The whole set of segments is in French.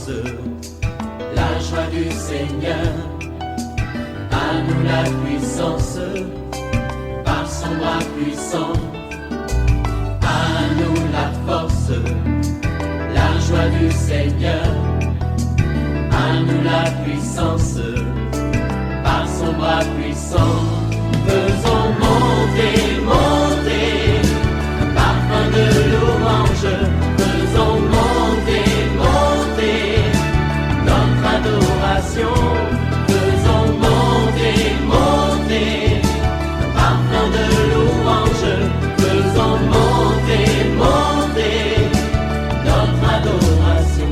force, la joie du Seigneur. À nous la puissance, par son bras puissant. À nous la force, la joie du Seigneur. À nous la puissance, par son bras puissant. Faisons monter, monter, un parfum de louange. Faisons monter, monter, notre adoration. Faisons monter, monter, un parfum de louange. Faisons monter, monter, notre adoration.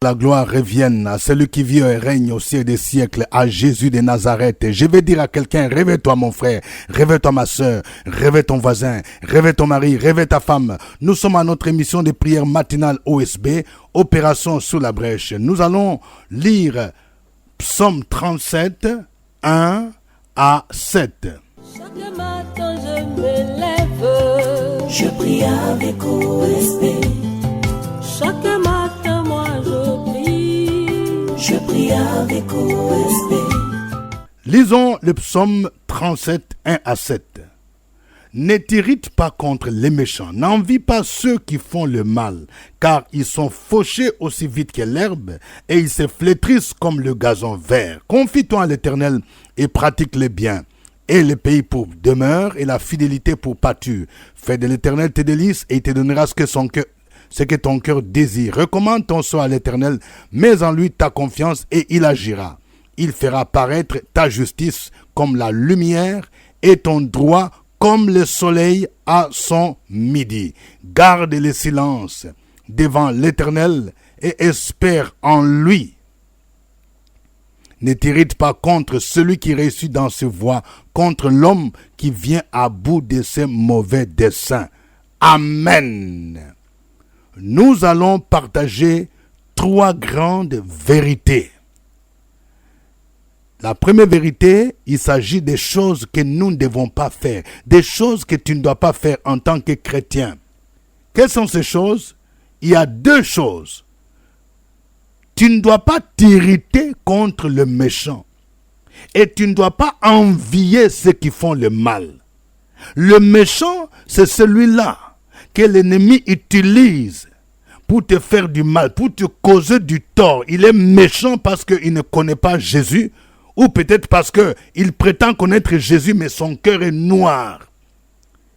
La gloire revienne à celui qui vit et règne au siècle des siècles, à Jésus de Nazareth. Je vais dire à quelqu'un, réveille-toi mon frère, réveille-toi ma soeur, réveille ton voisin, réveille ton mari, réveille ta femme. Nous sommes à notre émission de prière matinale OSB, Opération sous la brèche. Nous allons lire Psaume 37, 1 à 7. Chaque matin je me lève, je prie avec OSB. chaque matin moi je prie avec OSB. Lisons le psaume 37, 1 à 7. Ne t'irrite pas contre les méchants, n'envie pas ceux qui font le mal, car ils sont fauchés aussi vite que l'herbe, et ils se flétrissent comme le gazon vert. Confie-toi à l'Éternel et pratique le bien, et le pays pour demeure, et la fidélité pour pâture. Fais de l'Éternel tes délices, et il te donnera ce que ton cœur désire. Recommande ton sort à l'Éternel, mets en lui ta confiance, et il agira. Il fera paraître ta justice comme la lumière, et ton droit comme le soleil à son midi. Garde le silence devant l'Éternel et espère en lui. Ne t'irrite pas contre celui qui réussit dans ses voies, contre l'homme qui vient à bout de ses mauvais desseins. Amen. Nous allons partager 3 grandes vérités. La première vérité, il s'agit des choses que nous ne devons pas faire, des choses que tu ne dois pas faire en tant que chrétien. Quelles sont ces choses? Il y a 2 choses. Tu ne dois pas t'irriter contre le méchant et tu ne dois pas envier ceux qui font le mal. Le méchant, c'est celui-là que l'ennemi utilise pour te faire du mal, pour te causer du tort. Il est méchant parce qu'il ne connaît pas Jésus, ou peut-être parce qu'il prétend connaître Jésus, mais son cœur est noir.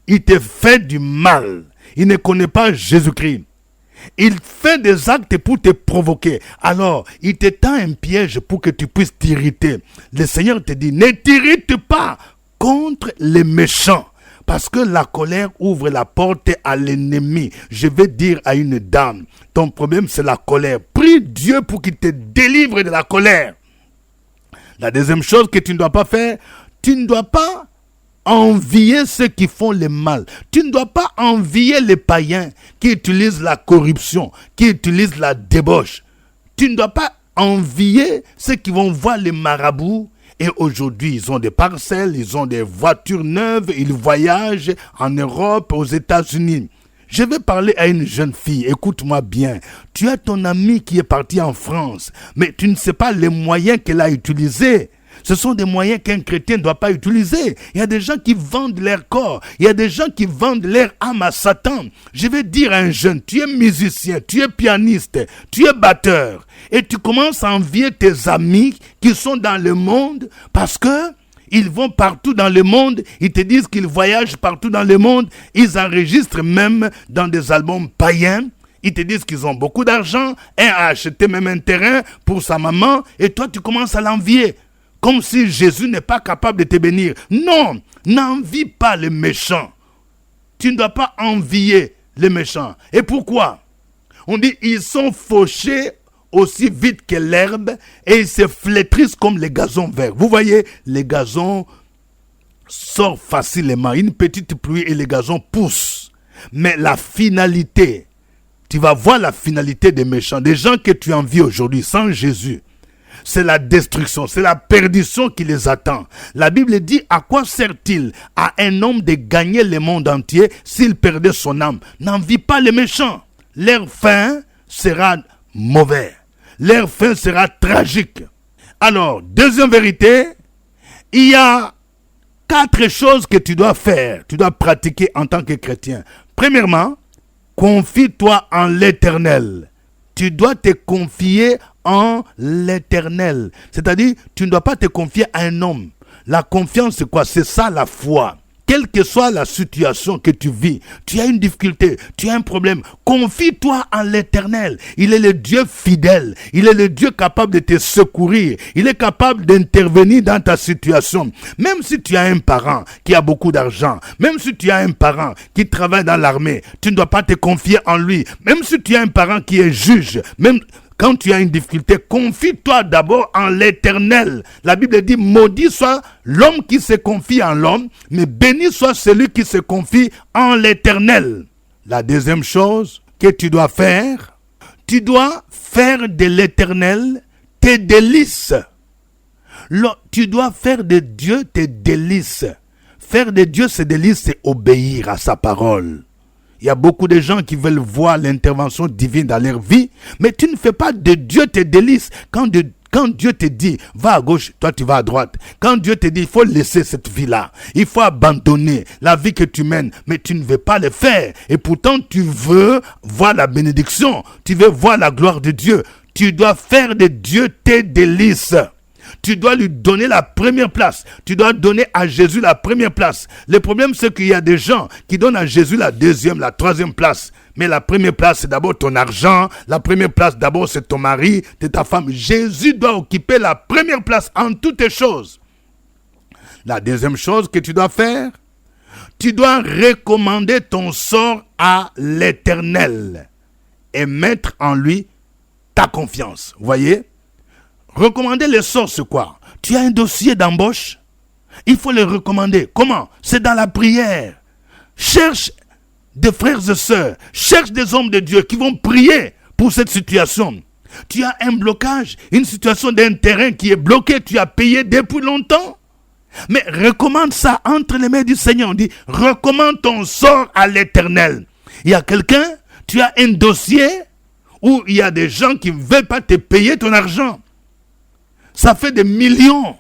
Il te fait du mal. Il ne connaît pas Jésus-Christ. Il fait des actes pour te provoquer. Alors, il te tend un piège pour que tu puisses t'irriter. Le Seigneur te dit, ne t'irrite pas contre les méchants. Parce que la colère ouvre la porte à l'ennemi. Je vais dire à une dame, ton problème c'est la colère. Prie Dieu pour qu'il te délivre de la colère. La deuxième chose que tu ne dois pas faire, tu ne dois pas envier ceux qui font le mal. Tu ne dois pas envier les païens qui utilisent la corruption, qui utilisent la débauche. Tu ne dois pas envier ceux qui vont voir les marabouts. Et aujourd'hui, ils ont des parcelles, ils ont des voitures neuves, ils voyagent en Europe, aux États-Unis. Je vais parler à une jeune fille, écoute-moi bien. Tu as ton ami qui est parti en France, mais tu ne sais pas les moyens qu'elle a utilisés. Ce sont des moyens qu'un chrétien ne doit pas utiliser. Il y a des gens qui vendent leur corps. Il y a des gens qui vendent leur âme à Satan. Je vais dire à un jeune, tu es musicien, tu es pianiste, tu es batteur. Et tu commences à envier tes amis qui sont dans le monde parce que ils vont partout dans le monde. Ils te disent qu'ils voyagent partout dans le monde. Ils enregistrent même dans des albums païens. Ils te disent qu'ils ont beaucoup d'argent. Un a acheté même un terrain pour sa maman. Et toi, tu commences à l'envier. Comme si Jésus n'est pas capable de te bénir. Non, n'envie pas les méchants. Tu ne dois pas envier les méchants. Et pourquoi? On dit, ils sont fauchés aussi vite que l'herbe et ils se flétrissent comme les gazons verts. Vous voyez, les gazons sortent facilement. Une petite pluie et les gazons poussent. Mais la finalité, tu vas voir la finalité des méchants, des gens que tu envies aujourd'hui sans Jésus. C'est la destruction, c'est la perdition qui les attend. La Bible dit, à quoi sert-il à un homme de gagner le monde entier s'il perdait son âme? N'envie pas les méchants. Leur fin sera mauvais. Leur fin sera tragique. Alors, deuxième vérité, il y a 4 choses que tu dois faire, tu dois pratiquer en tant que chrétien. Premièrement, confie-toi en l'Éternel. Tu dois te confier en l'Éternel. C'est-à-dire, tu ne dois pas te confier à un homme. La confiance, c'est quoi? C'est ça la foi. Quelle que soit la situation que tu vis, tu as une difficulté, tu as un problème, confie-toi en l'Éternel. Il est le Dieu fidèle, il est le Dieu capable de te secourir, il est capable d'intervenir dans ta situation. Même si tu as un parent qui a beaucoup d'argent, même si tu as un parent qui travaille dans l'armée, tu ne dois pas te confier en lui. Même si tu as un parent qui est juge, même quand tu as une difficulté, confie-toi d'abord en l'Éternel. La Bible dit, maudit soit l'homme qui se confie en l'homme, mais béni soit celui qui se confie en l'Éternel. La deuxième chose que tu dois faire de l'Éternel tes délices. Tu dois faire de Dieu tes délices. Faire de Dieu ses délices, c'est obéir à sa parole. Il y a beaucoup de gens qui veulent voir l'intervention divine dans leur vie, mais tu ne fais pas de Dieu tes délices. Quand Dieu te dit, va à gauche, toi tu vas à droite. Quand Dieu te dit, il faut laisser cette vie-là. Il faut abandonner la vie que tu mènes, mais tu ne veux pas le faire. Et pourtant, tu veux voir la bénédiction. Tu veux voir la gloire de Dieu. Tu dois faire de Dieu tes délices. Tu dois lui donner la première place. Tu dois donner à Jésus la première place. Le problème, c'est qu'il y a des gens qui donnent à Jésus la deuxième, la troisième place. Mais la première place, c'est d'abord ton argent. La première place, d'abord, c'est ton mari, c'est ta femme. Jésus doit occuper la première place en toutes choses. La deuxième chose que tu dois faire, tu dois recommander ton sort à l'Éternel et mettre en lui ta confiance. Vous voyez? Recommander le sort, c'est quoi? Tu as un dossier d'embauche, il faut le recommander. Comment? C'est dans la prière. Cherche des frères et sœurs, cherche des hommes de Dieu qui vont prier pour cette situation. Tu as un blocage, une situation d'un terrain qui est bloqué, tu as payé depuis longtemps. Mais recommande ça entre les mains du Seigneur. On dit, recommande ton sort à l'Éternel. Il y a quelqu'un, tu as un dossier où il y a des gens qui ne veulent pas te payer ton argent. Ça fait des millions.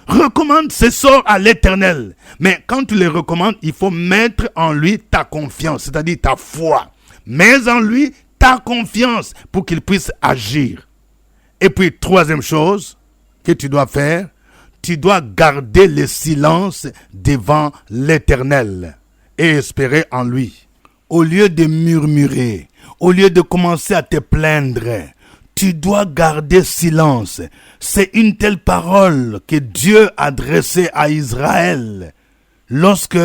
Recommande ces sorts à l'Éternel. Mais quand tu les recommandes, il faut mettre en lui ta confiance, c'est-à-dire ta foi. Mets en lui ta confiance pour qu'il puisse agir. Et puis, troisième chose que tu dois faire, tu dois garder le silence devant l'Éternel et espérer en lui. Au lieu de murmurer, au lieu de commencer à te plaindre, tu dois garder silence. C'est une telle parole que Dieu adressait à Israël lorsque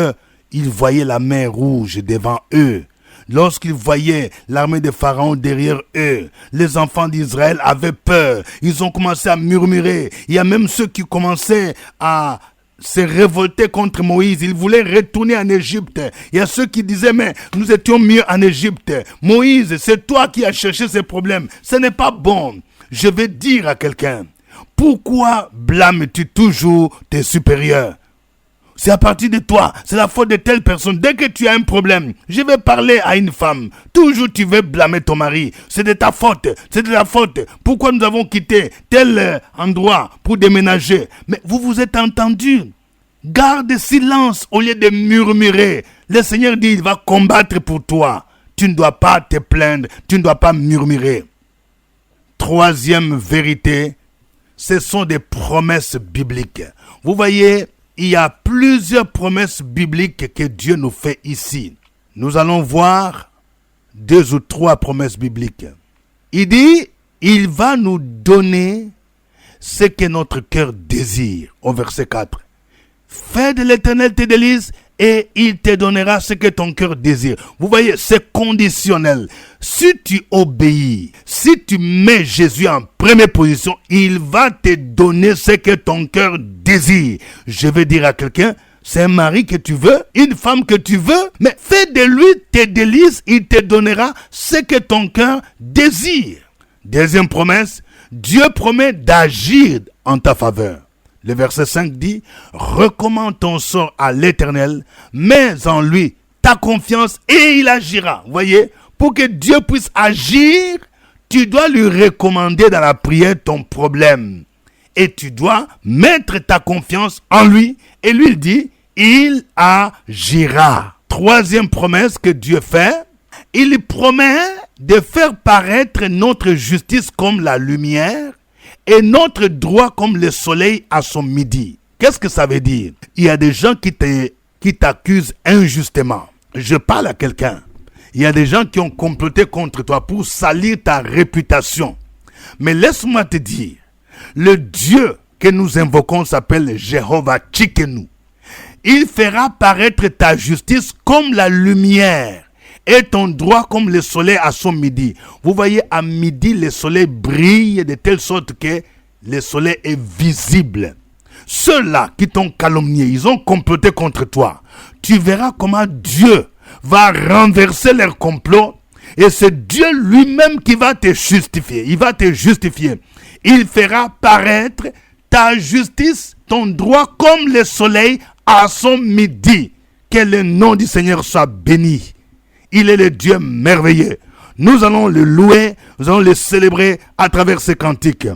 il voyait la mer rouge devant eux. Lorsqu'ils voyaient l'armée de Pharaon derrière eux, les enfants d'Israël avaient peur. Ils ont commencé à murmurer. Il y a même ceux qui commençaient à se révolter contre Moïse. Ils voulaient retourner en Égypte. Il y a ceux qui disaient, mais nous étions mieux en Égypte. Moïse, c'est toi qui as cherché ces problèmes. Ce n'est pas bon. Je vais dire à quelqu'un, pourquoi blâmes-tu toujours tes supérieurs? C'est à partir de toi, c'est la faute de telle personne. Dès que tu as un problème, je vais parler à une femme. Toujours tu veux blâmer ton mari. C'est de ta faute, c'est de la faute. Pourquoi nous avons quitté tel endroit pour déménager? Mais vous vous êtes entendus. Garde silence au lieu de murmurer. Le Seigneur dit, il va combattre pour toi. Tu ne dois pas te plaindre, tu ne dois pas murmurer. Troisième vérité, ce sont des promesses bibliques. Vous voyez, il y a plusieurs promesses bibliques que Dieu nous fait ici. Nous allons voir 2 ou 3 promesses bibliques. Il dit, il va nous donner ce que notre cœur désire. Au verset 4. Fais de l'Éternel tes délices et il te donnera ce que ton cœur désire. Vous voyez, c'est conditionnel. Si tu obéis, si tu mets Jésus en première position, il va te donner ce que ton cœur désire. Je vais dire à quelqu'un, c'est un mari que tu veux, une femme que tu veux, mais fais de lui tes délices, il te donnera ce que ton cœur désire. Deuxième promesse, Dieu promet d'agir en ta faveur. Le verset 5 dit, recommande ton sort à l'Éternel, mets en lui ta confiance et il agira. Vous voyez, pour que Dieu puisse agir, tu dois lui recommander dans la prière ton problème. Et tu dois mettre ta confiance en lui. Et lui, il dit, il agira. Troisième promesse que Dieu fait, il promet de faire paraître notre justice comme la lumière et notre droit comme le soleil à son midi. Qu'est-ce que ça veut dire? Il y a des gens qui t'accusent injustement. Je parle à quelqu'un. Il y a des gens qui ont comploté contre toi pour salir ta réputation. Mais laisse-moi te dire, le Dieu que nous invoquons s'appelle Jéhovah Tsidkenu. Il fera paraître ta justice comme la lumière et ton droit comme le soleil à son midi. Vous voyez, à midi, le soleil brille de telle sorte que le soleil est visible. Ceux-là qui t'ont calomnié, ils ont comploté contre toi. Tu verras comment Dieu va renverser leur complot et c'est Dieu lui-même qui va te justifier. Il va te justifier. Il fera paraître ta justice, ton droit comme le soleil à son midi. Que le nom du Seigneur soit béni. Il est le Dieu merveilleux. Nous allons le louer, nous allons le célébrer à travers ces cantiques.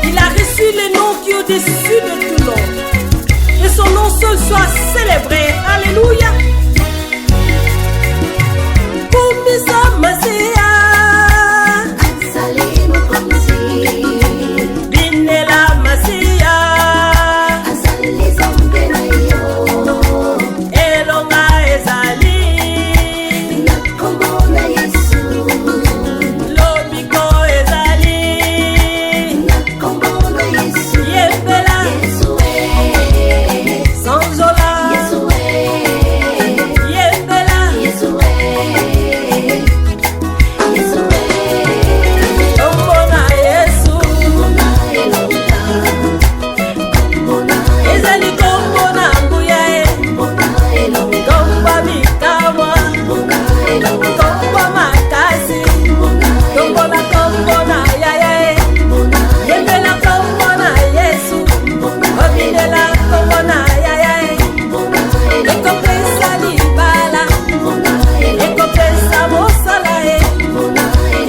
Il a reçu le nom qui est au-dessus de tout nom. Jésus soit célébré. Alléluia. Kumisa Masia. Azali mokonzi. Binela Masia. Azali zambe na yo. Elonga ezali. Na kombo na Yesu. Lobiko ezali. Na kombo na Yesu. Yembela. Yesu Sanzola. Yesu Yembela. Yesu Yesu Tombona Yesu. Mona elonga. Mona Ezali tombona nguya e. Mona elonga. Tomba mikamwa. Mona elonga. Tomba makasi. Mona Tombola tombona yaya e. Mona Yembela tombona Yesu. Obinela tombona yaya e. Mona Ekopesa libala. Mona Ekopesa mosala e.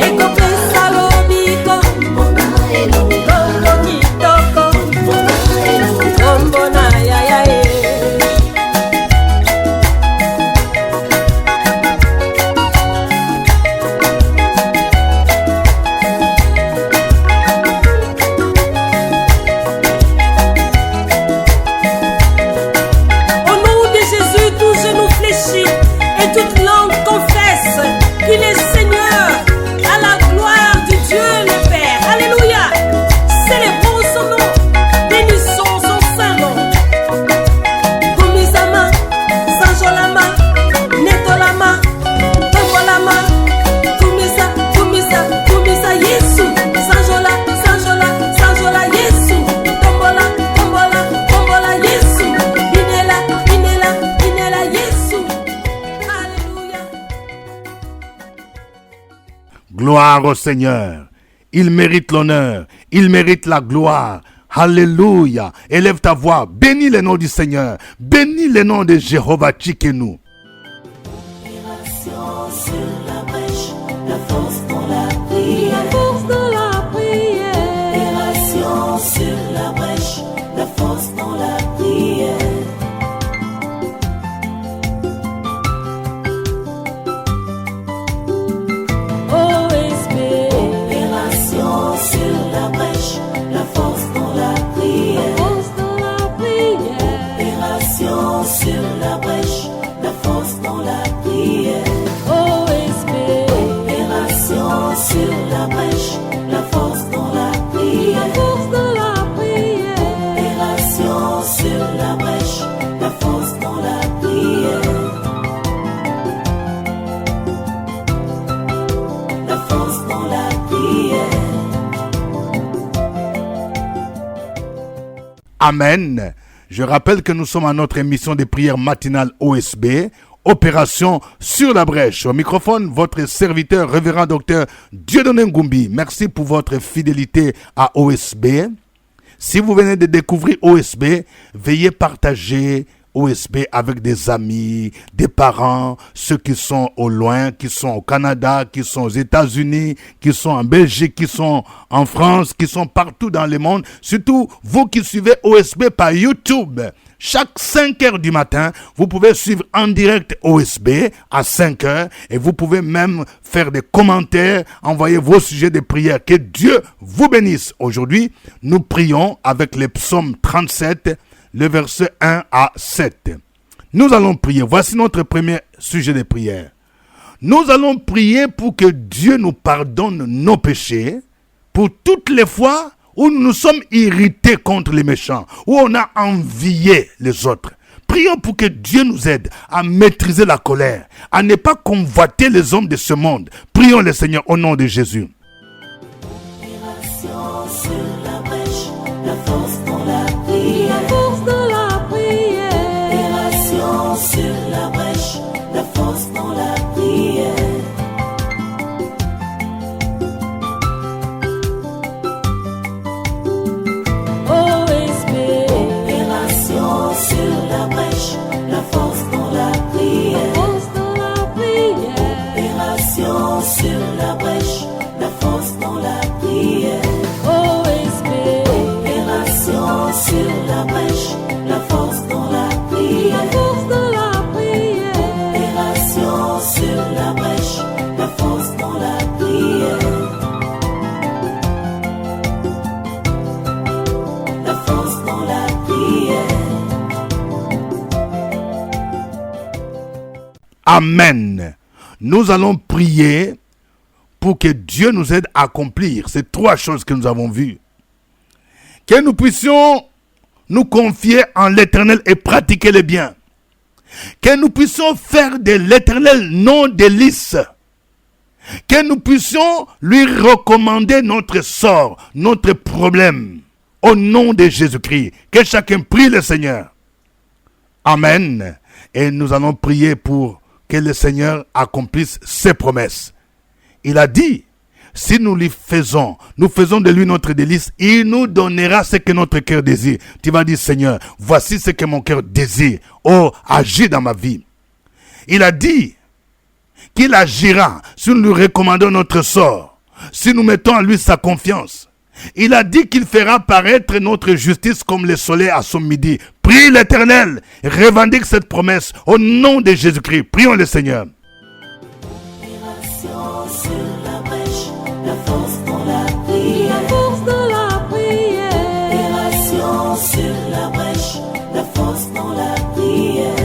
Ekopesa lobiko. Mona elonga. Tombo kitoko. Mona elonga. Tombona yaya e. Au nom de Jésus, tout genou fléchit et toute langue confesse qu'il est Seigneur, à la gloire du Dieu le Père. Alléluia. Célébrons son nom, bénissons son saint nom. Kumisama, Sanjolama, Netolama, Tombolama, Kumisa, Kumisa, Kumisa, Yesu, Sanjola, Sanjola, Sanjola, Yesu, Tombola, Tombola, Tombola, Yesu, Binela, Binela, Binela, Yesu. Alléluia. Gloire au Seigneur. Il mérite l'honneur. Il mérite la gloire. Alléluia. Élève ta voix. Bénis le nom du Seigneur. Bénis le nom de Jéhovah Tchikenu. Opération sur la brèche, la force dans la prière. Force dans la prière. Opération sur la brèche, la force dans la prière. OSB. Opération sur la brèche, la force dans la prière. Force dans la prière. Opération sur la brèche, la force dans la prière. OSB. Opération sur la brèche, la force dans la prière. Force dans la prière. Opération sur la brèche, la force dans la prière. La force dans la prière. Amen. Je rappelle que nous sommes à notre émission de prière matinale OSB, Opération sur la brèche. Au microphone, votre serviteur, révérend docteur Dieudonné Ngumbi. Merci pour votre fidélité à OSB. Si vous venez de découvrir OSB, veuillez partager OSB avec des amis, des parents, ceux qui sont au loin, qui sont au Canada, qui sont aux États-Unis, qui sont en Belgique, qui sont en France, qui sont partout dans le monde. Surtout vous qui suivez OSB par YouTube. Chaque 5 heures du matin, vous pouvez suivre en direct OSB à 5 heures et vous pouvez même faire des commentaires, envoyer vos sujets de prière. Que Dieu vous bénisse. Aujourd'hui, nous prions avec les psaumes 37, le verset 1 à 7. Nous allons prier. Voici notre premier sujet de prière. Nous allons prier pour que Dieu nous pardonne nos péchés, pour toutes les fois où nous sommes irrités contre les méchants, où on a envié les autres. Prions pour que Dieu nous aide à maîtriser la colère, à ne pas convoiter les hommes de ce monde. Prions le Seigneur au nom de Jésus. Opération sur la brèche, la force dans la prière. Force dans la prière. Opération sur la brèche, la force dans la prière. OSB. Opération sur la brèche, la force dans la prière. Force dans la prière. Opération sur la brèche, la Amen. Nous allons prier pour que Dieu nous aide à accomplir ces 3 choses que nous avons vues. Que nous puissions nous confier en l'Éternel et pratiquer le bien. Que nous puissions faire de l'Éternel nos délices. Que nous puissions lui recommander notre sort, notre problème. Au nom de Jésus-Christ. Que chacun prie le Seigneur. Amen. Et nous allons prier pour que le Seigneur accomplisse ses promesses. Il a dit, si nous lui faisons, nous faisons de lui notre délice, il nous donnera ce que notre cœur désire. Tu vas dire, Seigneur, voici ce que mon cœur désire. Oh, agis dans ma vie. Il a dit qu'il agira si nous lui recommandons notre sort, si nous mettons en lui sa confiance. Il a dit qu'il fera paraître notre justice comme le soleil à son midi. Prie l'Éternel, revendique cette promesse au nom de Jésus-Christ. Prions le Seigneur. Sur la brèche, la force dans la prière. La force dans la prière. Opération sur la brèche, la force dans la prière.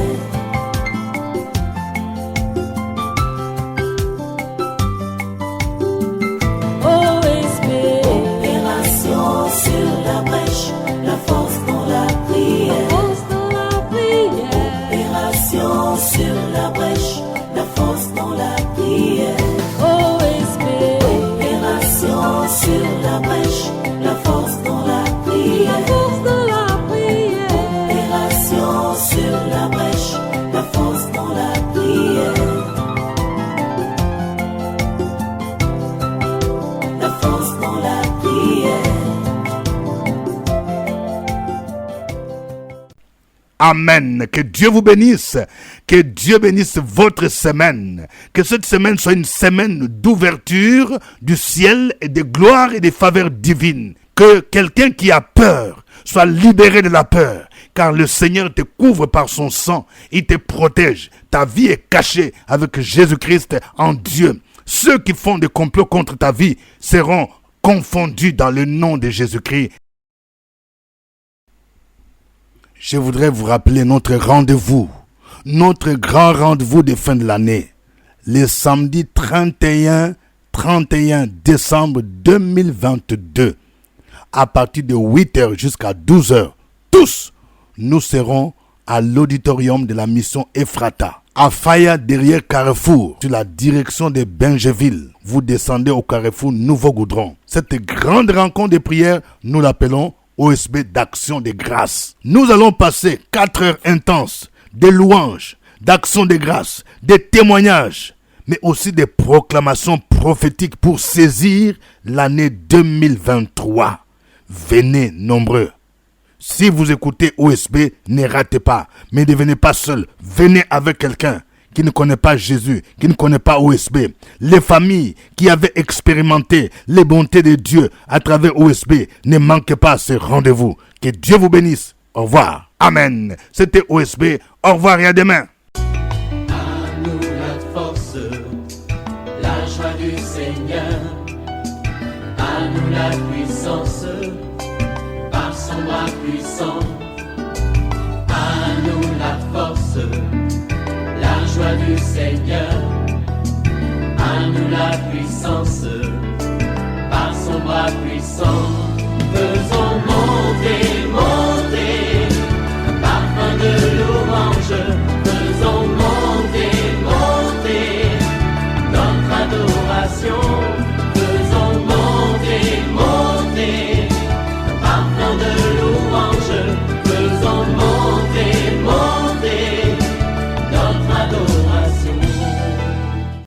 OSB. Opération sur la brèche, la force dans la prière. Force dans la prière. Opération sur la brèche, la force dans la prière. OSB. Opération sur la brèche, la force dans la prière. La force dans la prière. Opération sur la brèche, la force dans la prière. La force dans la prière. Amen. Que Dieu vous bénisse. Que Dieu bénisse votre semaine. Que cette semaine soit une semaine d'ouverture du ciel et de gloire et de faveur divine. Que quelqu'un qui a peur soit libéré de la peur. Car le Seigneur te couvre par son sang. Il te protège. Ta vie est cachée avec Jésus-Christ en Dieu. Ceux qui font des complots contre ta vie seront confondus dans le nom de Jésus-Christ. Je voudrais vous rappeler notre rendez-vous, notre grand rendez-vous de fin de l'année, le samedi 31 décembre 2022, à partir de 8h jusqu'à 12h. Tous, nous serons à l'auditorium de la mission Ephrata, à Faya derrière Carrefour, sur la direction de Bingeville. Vous descendez au Carrefour Nouveau Goudron. Cette grande rencontre de prière, nous l'appelons OSB d'action de grâce. Nous allons passer 4 heures intenses de louanges, d'action de grâce, de témoignages, mais aussi des proclamations prophétiques pour saisir l'année 2023. Venez nombreux. Si vous écoutez OSB, ne ratez pas, mais ne venez pas seul. Venez avec quelqu'un qui ne connaît pas Jésus, qui ne connaît pas OSB. Les familles qui avaient expérimenté les bontés de Dieu à travers OSB, ne manquez pas ce rendez-vous. Que Dieu vous bénisse. Au revoir. Amen. C'était OSB. Au revoir et à demain. À nous la force, la joie du Seigneur. À nous la puissance, par son bras puissant. À nous la force, la joie du Seigneur. À nous la puissance, par son bras puissant.